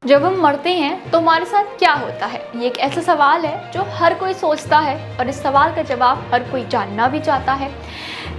जब हम मरते हैं तो हमारे साथ क्या होता है, ये एक ऐसा सवाल है जो हर कोई सोचता है और इस सवाल का जवाब हर कोई जानना भी चाहता है।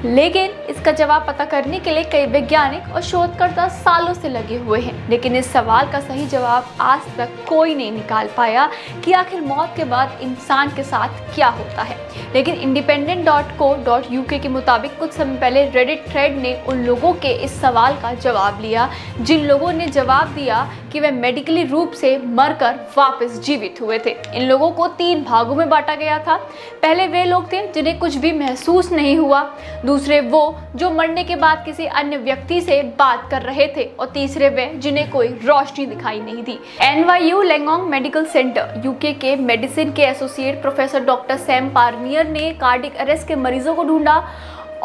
लेकिन इसका जवाब पता करने के लिए कई वैज्ञानिक और शोधकर्ता सालों से लगे हुए हैं, लेकिन इस सवाल का सही जवाब आज तक कोई नहीं निकाल पाया कि आखिर मौत के बाद इंसान के साथ क्या होता है। लेकिन independent.co.uk के मुताबिक कुछ समय पहले रेडिट थ्रेड ने उन लोगों के इस सवाल का जवाब लिया जिन लोगों ने जवाब दिया कि वे मेडिकली रूप से मरकर वापस जीवित हुए थे। इन लोगों को 3 भागों में बांटा गया था। पहले वे लोग थे जिन्हें कुछ भी महसूस नहीं हुआ, दूसरे वो जो मरने के बाद किसी अन्य व्यक्ति से बात कर रहे थे, और तीसरे वे जिन्हें कोई रोशनी दिखाई नहीं दी। NYU लेंगोंग मेडिकल सेंटर यूके के मेडिसिन के एसोसिएट प्रोफेसर डॉक्टर सैम पार्नियर ने कार्डियक अरेस्ट के मरीजों को ढूंढा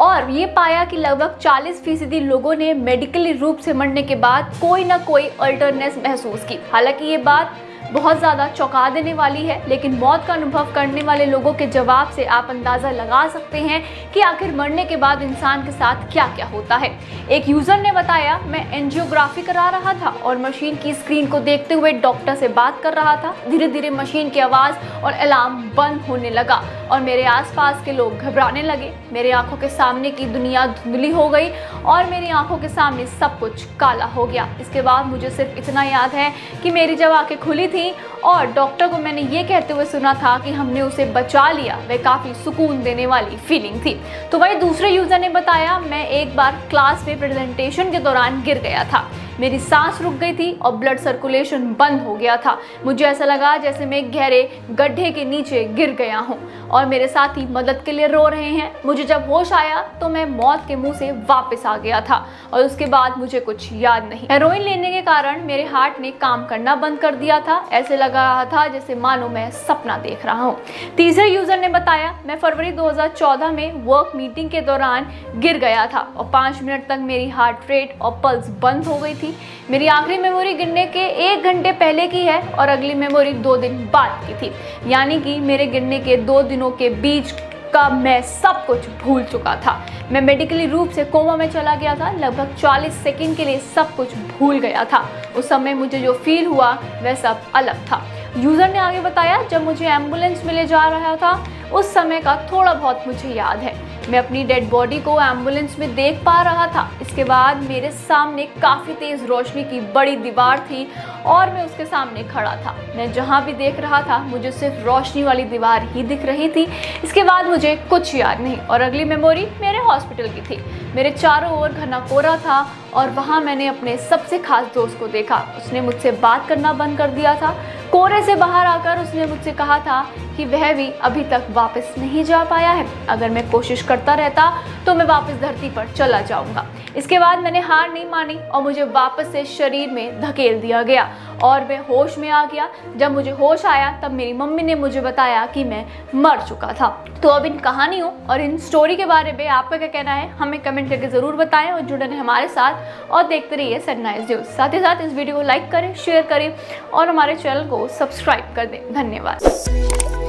और ये पाया कि लगभग 40% लोगों ने मेडिकली रूप से मरने के बाद कोई ना कोई अल्टरनेस महसूस की। हालांकि ये बात बहुत ज़्यादा चौंका देने वाली है, लेकिन मौत का अनुभव करने वाले लोगों के जवाब से आप अंदाज़ा लगा सकते हैं कि आखिर मरने के बाद इंसान के साथ क्या क्या होता है। एक यूज़र ने बताया, मैं एंजियोग्राफी करा रहा था और मशीन की स्क्रीन को देखते हुए डॉक्टर से बात कर रहा था। धीरे धीरे मशीन की आवाज़ और अलार्म बंद होने लगा और मेरे आसपास के लोग घबराने लगे। मेरे आंखों के सामने की दुनिया धुंधली हो गई और मेरी आंखों के सामने सब कुछ काला हो गया। इसके बाद मुझे सिर्फ इतना याद है कि मेरी जब आंखें खुली थी और डॉक्टर को मैंने ये कहते हुए सुना था कि हमने उसे बचा लिया। वह काफ़ी सुकून देने वाली फीलिंग थी। तो वही दूसरे यूज़र ने बताया, मैं एक बार क्लास में प्रेजेंटेशन के दौरान गिर गया था। मेरी सांस रुक गई थी और ब्लड सर्कुलेशन बंद हो गया था। मुझे ऐसा लगा जैसे मैं एक गहरे गड्ढे के नीचे गिर गया हूँ और मेरे साथी मदद के लिए रो रहे हैं। मुझे जब होश आया तो मैं मौत के मुंह से वापस आ गया था और उसके बाद मुझे कुछ याद नहीं। हेरोइन लेने के कारण मेरे हार्ट ने काम करना बंद कर दिया था। ऐसे लग रहा था जैसे मानो मैं सपना देख रहा हूँ। तीसरे यूजर ने बताया, मैं फरवरी 2014 में वर्क मीटिंग के दौरान गिर गया था और 5 मिनट तक मेरी हार्ट रेट और पल्स बंद हो गई थी। मेरी आखिरी मेमोरी गिरने के 1 घंटे पहले की है और अगली मेमोरी 2 दिन बाद की थी, यानी कि मेरे गिरने के 2 दिनों के बीच का मैं सब कुछ भूल चुका था। मैं मेडिकली रूप से कोमा में चला गया था। लगभग 40 सेकंड के लिए सब कुछ भूल गया था। उस समय मुझे जो फील हुआ वह सब अलग था। यूज़र ने आगे बताया, जब मुझे एम्बुलेंस में ले जा रहा था उस समय का थोड़ा बहुत मुझे याद है। मैं अपनी डेड बॉडी को एम्बुलेंस में देख पा रहा था। इसके बाद मेरे सामने काफ़ी तेज़ रोशनी की बड़ी दीवार थी और मैं उसके सामने खड़ा था। मैं जहाँ भी देख रहा था मुझे सिर्फ रोशनी वाली दीवार ही दिख रही थी। इसके बाद मुझे कुछ याद नहीं और अगली मेमोरी मेरे हॉस्पिटल की थी। मेरे चारों ओर घना कोहरा था और वहाँ मैंने अपने सबसे खास दोस्त को देखा। उसने मुझसे बात करना बंद कर दिया था। कोहरे से बाहर आकर उसने मुझसे कहा था कि वह भी अभी तक वापस नहीं जा पाया है। अगर मैं कोशिश करता रहता तो मैं वापस धरती पर चला जाऊंगा। इसके बाद मैंने हार नहीं मानी और मुझे वापस से शरीर में धकेल दिया गया और मैं होश में आ गया। जब मुझे होश आया तब मेरी मम्मी ने मुझे बताया कि मैं मर चुका था। तो अब इन कहानियों और इन स्टोरी के बारे में आपका क्या कहना है, हमें कमेंट करके ज़रूर बताएं और जुड़े रहें हमारे साथ और देखते रहिए सनराइज न्यूज़। साथ ही साथ इस वीडियो को लाइक करें, शेयर करें और हमारे चैनल को सब्सक्राइब कर दें। धन्यवाद।